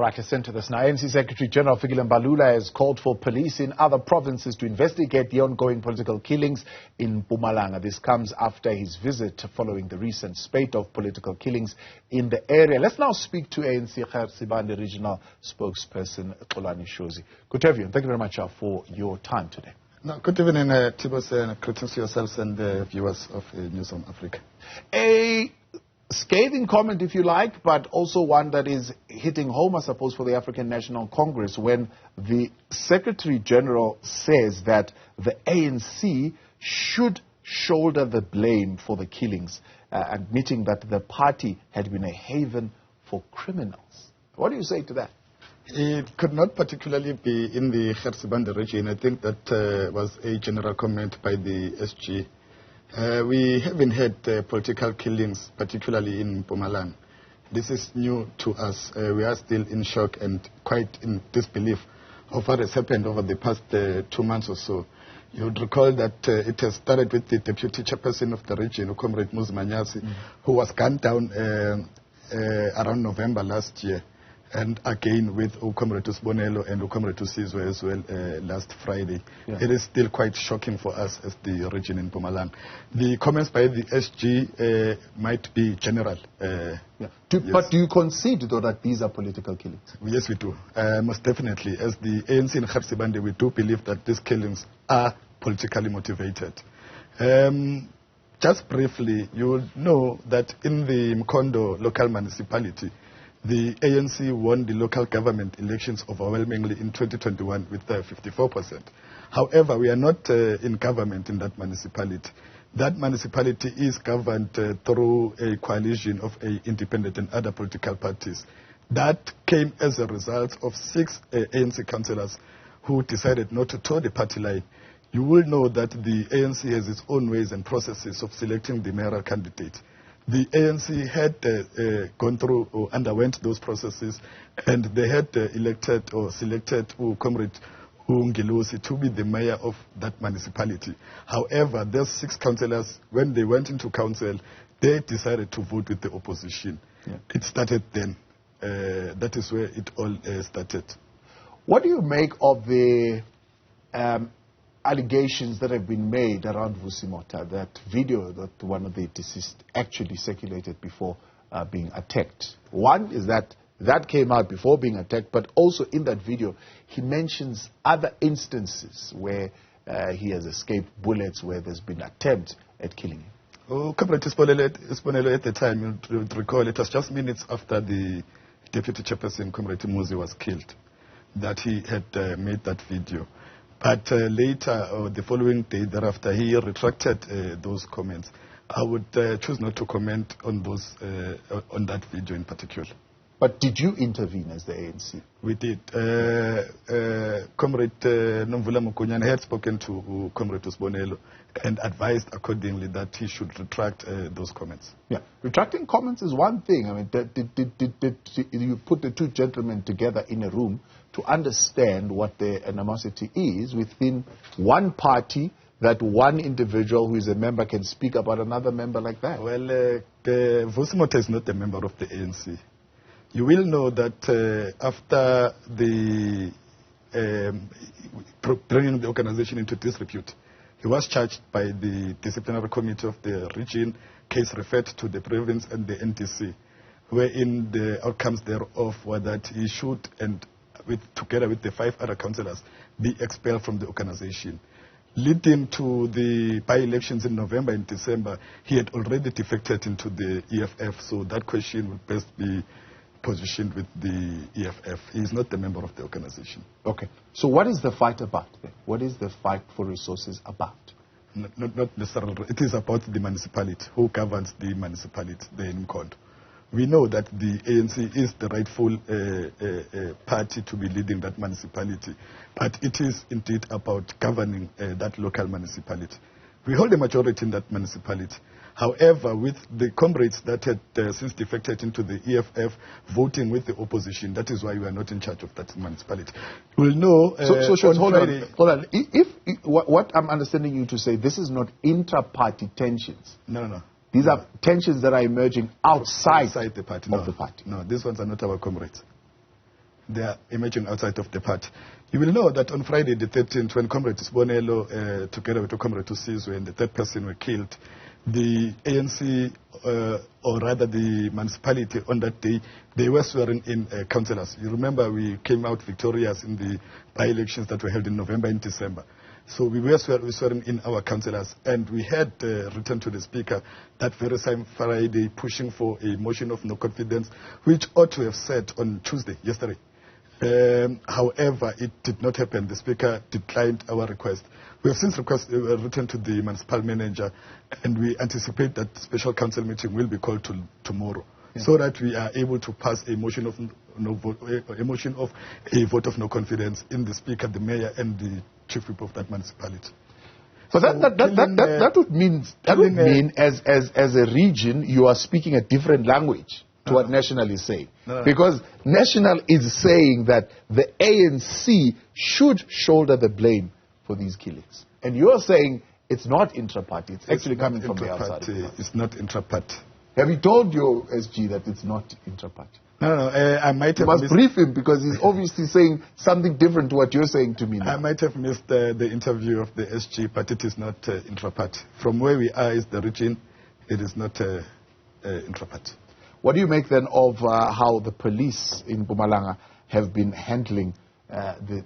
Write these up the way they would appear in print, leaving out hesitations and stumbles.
All right, let's enter this now. ANC Secretary General Fikile Mbalula has called for police in other provinces to investigate the ongoing political killings in Mpumalanga. This comes after his visit following the recent spate of political killings in the area. Let's now speak to ANC Gert Sibande regional spokesperson Xolani Shozi. Good to have you, and thank you very much for your time today. No, good evening, Tibos, and greetings to yourselves and the viewers of Newzroom Afrika. A scathing comment, if you like, but also one that is hitting home, I suppose, for the African National Congress, when the Secretary General says that the ANC should shoulder the blame for the killings, admitting that the party had been a haven for criminals. What do you say to that? It could not particularly be in the Gert Sibande region. I think that was a general comment by the SG. We haven't had political killings, particularly in Mpumalanga. This is new to us. We are still in shock and quite in disbelief of what has happened over the past 2 months or so. You would recall that it has started with the deputy chairperson of the region, Comrade Manyasi, who was gunned down around November last year. And again with Comrade Sibonelo and Comrade Sizwe as well last Friday. Yeah. It is still quite shocking for us as the region in Mpumalanga. The comments by the SG might be general. Yes. But do you concede, though, that these are political killings? Yes, we do. Most definitely. As the ANC in Gert Sibande, we do believe that these killings are politically motivated. Just briefly, you will know that in the Mkondo local municipality, the ANC won the local government elections overwhelmingly in 2021 with 54%. However, we are not in government in that municipality. That municipality is governed through a coalition of independent and other political parties. That came as a result of 6 ANC councillors who decided not to toe the party line. You will know that the ANC has its own ways and processes of selecting the mayoral candidate. The ANC had gone through or underwent those processes, and they had elected or selected Comrade Ngilusi to be the mayor of that municipality. However, those 6 councillors, when they went into council, they decided to vote with the opposition. Yeah. It started then. That is where it all started. What do you make of the allegations that have been made around Vusimota, that video that one of the deceased actually circulated before being attacked? One is that came out before being attacked, but also in that video he mentions other instances where he has escaped bullets, where there's been attempt at killing him. Oh, Comrade Sibonelo at the time, you would recall, it was just minutes after the deputy chairperson, Comrade Muzi, was killed, that he had made that video. But later, or the following day thereafter, he retracted those comments. I would choose not to comment on those on that video in particular. But did you intervene as the ANC? We did. Comrade Nomvula Mukunyane had spoken to Comrade Sibonelo and advised accordingly that he should retract those comments. Yeah, retracting comments is one thing. I mean, did you put the two gentlemen together in a room to understand what the animosity is within one party, that one individual who is a member can speak about another member like that? Well, Vusimota is not a member of the ANC. You will know that after the bringing the organization into disrepute, he was charged by the disciplinary committee of the region, case referred to the province and the NDC, wherein the outcomes thereof were that he should, and together with the 5 other councillors, be expelled from the organization. Leading to the by-elections in November and December, he had already defected into the EFF, so that question would best be positioned with the EFF. He is not a member of the organization. Okay. So what is the fight about then? What is the fight for resources about? Not necessarily. It is about the municipality, who governs the municipality, the Mkondo. We know that the ANC is the rightful party to be leading that municipality, but it is indeed about governing that local municipality. We hold a majority in that municipality. However, with the comrades that had since defected into the EFF voting with the opposition, that is why we are not in charge of that municipality. We'll know. So hold on. What I'm understanding you to say, this is not intra-party tensions. No. These are tensions that are emerging outside the party. of the party. No, these ones are not our comrades. they are emerging outside of the party. You will know that on Friday the 13th, when Comrade Sibonelo, together with Comrade Sizwe and the third person were killed, the ANC, or rather the municipality on that day, they were swearing in councillors. You remember we came out victorious in the by-elections that were held in November and December. So we were swearing in our councillors, and we had written to the Speaker that very same Friday pushing for a motion of no confidence, which ought to have said on Tuesday, yesterday. However, it did not happen. The Speaker declined our request. We have since written to the municipal manager, and we anticipate that special council meeting will be called tomorrow, so that we are able to pass a motion of a vote of no confidence in the Speaker, the mayor, and the chief whip of that municipality. But that would mean as a region you are speaking a different language to what National is saying. Because National is saying that the ANC should shoulder the blame for these killings. And you're saying it's not intra-party, it's actually coming from the outside. It's not intra-party. Have you told your SG that it's not intra-party? No, I might have missed... brief him, because he's obviously saying something different to what you're saying to me now. I might have missed the interview of the SG, but it is not intra-party. From where we are is the region, it is not intra-party. What do you make then of how the police in Mpumalanga have been handling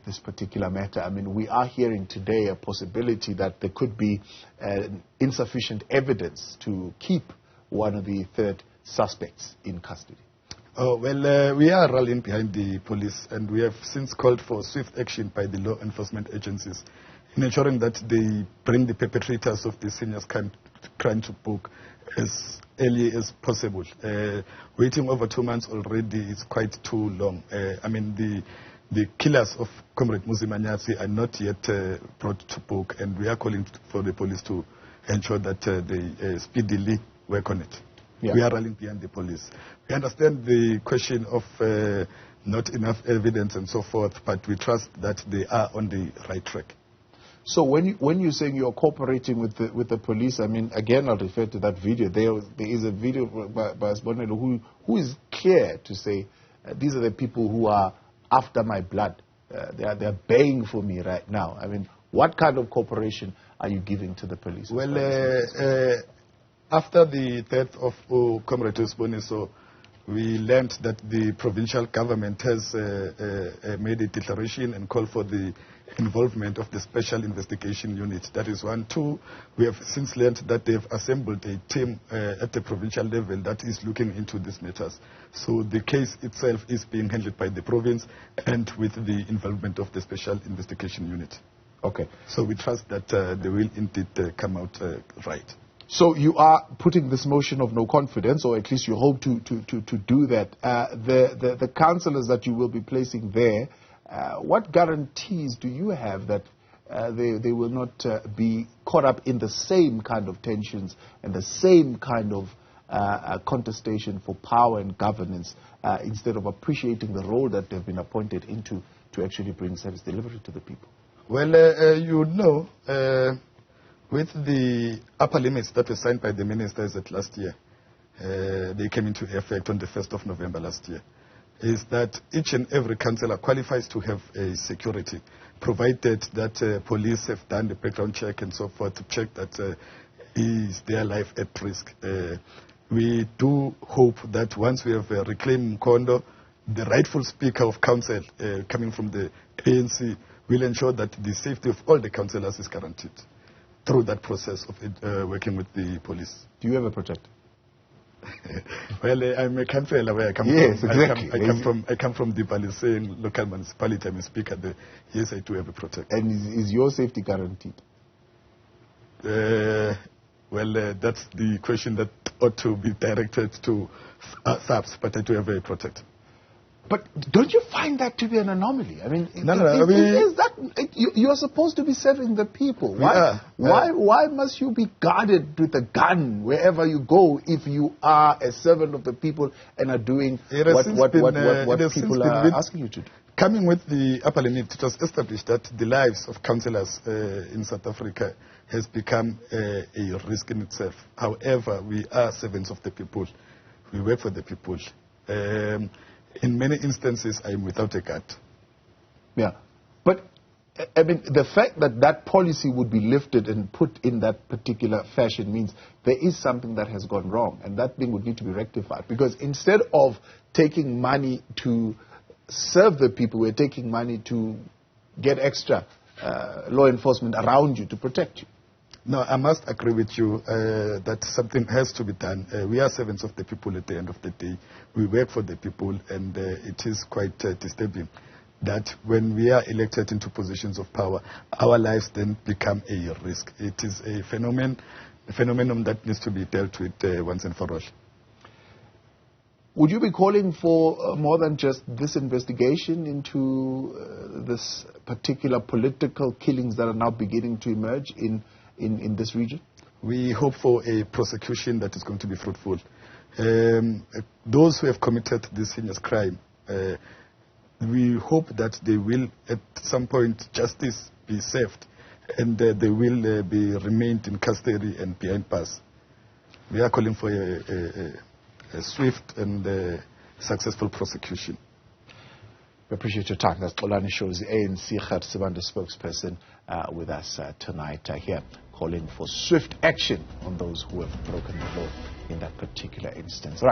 this particular matter? I mean, we are hearing today a possibility that there could be insufficient evidence to keep one of the third suspects in custody. Oh, well, we are rallying behind the police, and we have since called for swift action by the law enforcement agencies in ensuring that they bring the perpetrators of the heinous crime to book as early as possible. Waiting over 2 months already is quite too long. I mean, the killers of Comrade Muzimanyatsi are not yet brought to book, and we are calling for the police to ensure that they speedily work on it. Yeah. We are rallying behind the police. We understand the question of not enough evidence and so forth, but we trust that they are on the right track. So when you're saying you're cooperating with the police, I mean, again, I'll refer to that video. There is a video by Sibonelo who is clear to say, these are the people who are after my blood. They are baying for me right now. I mean, what kind of cooperation are you giving to the police? Well, after the death of Comrade Sibonelo, we learned that the provincial government has made a declaration and called for the involvement of the Special Investigation Unit. That is one. Two, we have since learned that they have assembled a team at the provincial level that is looking into these matters. So the case itself is being handled by the province and with the involvement of the Special Investigation Unit. Okay. So we trust that they will indeed come out right. So you are putting this motion of no confidence, or at least you hope to do that. The councillors that you will be placing there, what guarantees do you have that they will not be caught up in the same kind of tensions and the same kind of contestation for power and governance, instead of appreciating the role that they've been appointed into to actually bring service delivery to the people? Well, you know, with the upper limits that were signed by the ministers at last year, they came into effect on the 1st of November last year, is that each and every councillor qualifies to have a security, provided that police have done the background check and so forth to check that is their life at risk. We do hope that once we have reclaimed Mkondo, the rightful Speaker of Council coming from the ANC will ensure that the safety of all the councillors is guaranteed through that process of working with the police. Do you have a protector? Well, I'm a councillor where I come from. Exactly. I come from the Balisane local municipality. I'm a speaker there. Yes, I do have a protector. And is your safety guaranteed? Well, that's the question that ought to be directed to SAPS, but I do have a protector. But don't you find that to be an anomaly? I mean, you are supposed to be serving the people. Why must you be guarded with a gun wherever you go if you are a servant of the people and are doing what people are asking you to do? Coming with the upper limit, it was established that the lives of councillors in South Africa has become a risk in itself. However, we are servants of the people. We work for the people. In many instances, I am without a guard. Yeah. But, I mean, the fact that that policy would be lifted and put in that particular fashion means there is something that has gone wrong, and that thing would need to be rectified. Because instead of taking money to serve the people, we're taking money to get extra law enforcement around you to protect you. No, I must agree with you that something has to be done. We are servants of the people at the end of the day. We work for the people, and it is quite disturbing that when we are elected into positions of power, our lives then become a risk. It is a phenomenon that needs to be dealt with once and for all. Would you be calling for more than just this investigation into this particular political killings that are now beginning to emerge in this region? We hope for a prosecution that is going to be fruitful. Those who have committed this heinous crime, we hope that they will, at some point, justice be served, and they will be remained in custody and behind bars. We are calling for a swift and successful prosecution. We appreciate your time. That's Xolani Shozi, ANC Gert Sibande spokesperson, with us tonight here, calling for swift action on those who have broken the law in that particular instance.